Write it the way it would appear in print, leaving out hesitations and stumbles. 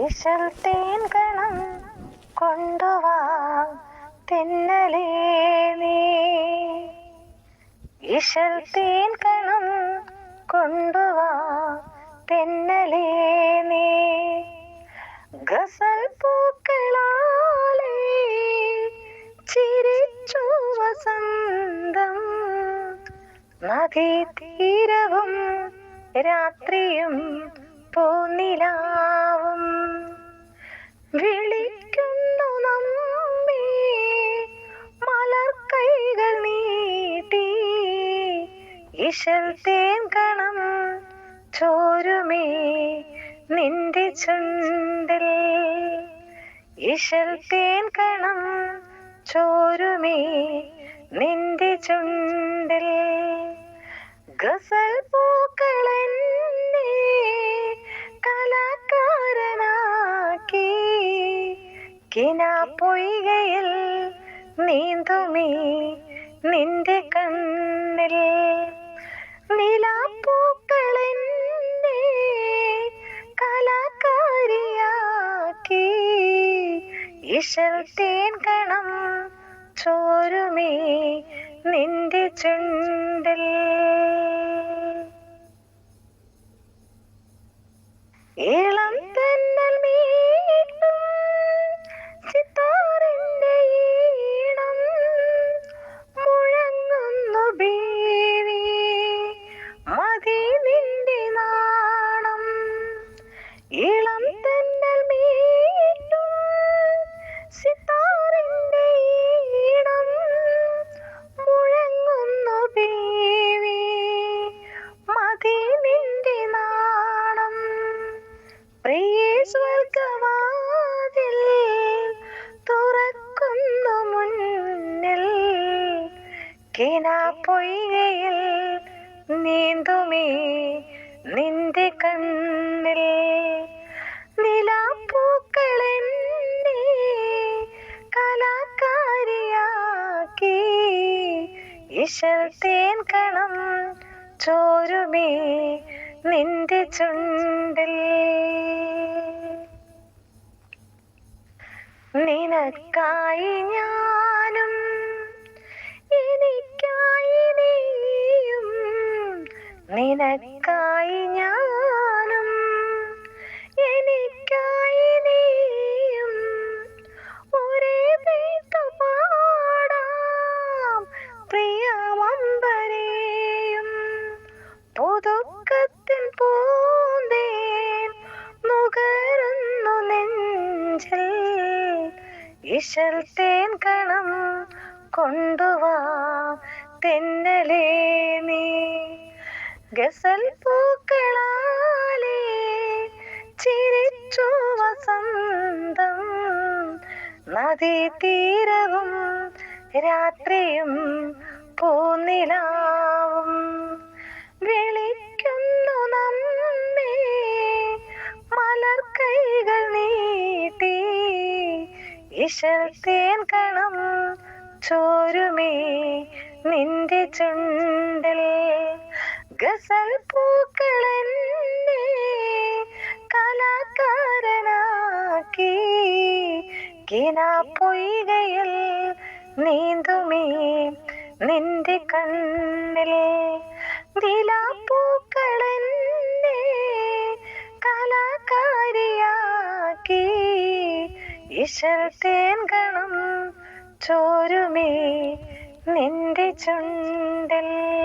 ഇശൽ തേൻ കണം കൊണ്ടുവാ തെന്നലേ നീ. ഇശൽ തേൻ കണം കൊണ്ടുവാ തെന്നലേ നീ. ഗസൽ പൂക്കളാലേ ചിരിച്ചു വസന്തം. നദീതീരവും രാത്രിയും പൂനിലാവും വിളിക്കുന്നു നമ്മെ മലർക്കൈകൾ നീട്ടി. ഇശൽ തേൻ കണം ചോരുമേ നിന്റെ ചുണ്ടിൽ. ഇശൽ തേൻ കണം ചോരുമേ നിന്റെ ചുണ്ടിൽ. ഗസൽ പൂക്കളെന്നെ കലാകാരനാക്കി. കിനാപ്പൊയ്കയിൽ നീന്തുമേ നിന്റെ കണ്ണിൽ. നിലാപ്പൂക്കളെന്നെ കലാകാരിയാക്കി. ഇശൽ തേൻ കണം ചോരുമേ നിന്റെ ചുണ്ടിൽ. ഇളം തെന്നൽ മീട്ടും സിത്താറിന്റെ ഈണം മുഴങ്ങുന്നു ബീവി മതി നിന്റെ നാണം. ഇളം തെന്നൽ മീട്ടും സിത്താറിന്റെ ഈണം മുഴങ്ങുന്നു ബീവി മതി നിന്റെ നാണം. പ്രിയേ സ്വർഗവാതിൽ തുറക്കുന്നു മുന്നിൽ. കിനാപ്പൊയ്കയിൽ നീന്തുമേ നിന്റെ കണ്ണിൽ. നിലാപ്പൂക്കളെന്നെ കലാകാരിയാക്കി. ഇശൽ തേൻ കണം ചോരുമേ നിന്റെ ചുണ്ടിൽ. നിനക്കായി ഞാനും എനിക്കായി നീയും. നിനക്കായി ഞാനും എനിക്കായി നീയും ഒരേ പേട്ടു പാടാം പ്രിയമമ്പരേയും. പുതുക്കത്തിൻ പൂന്തേൻ നുകരുന്നു നെഞ്ചിൽ. ഇശൽ തേൻ കണം കൊണ്ടുവാ തെന്നലേ നീ. ഗസൽ പൂക്കളാലേ ചിരിച്ചു വസന്തം. നദീതീരവും രാത്രിയും പൂനിലാവും വിളിക്കുന്നു നമ്മെ മലർക്കൈകൾ നീട്ടി. ഇശൽ തേൻ കണം ചോരുമേ നിന്റെ ചുണ്ടിൽ. ഗസൽ പൂക്കളെന്നെ കലാകാരനാക്കി. കിനാപ്പൊയ്കയിൽ നീന്തുമേ നിന്റെ കണ്ണിൽ. നിലാപ്പൂക്കളെന്നെ കലാകാരിയാക്കി. ഇശൽ തേൻ കണം ചോരുമേ നിന്റെ ചുണ്ടിൽ.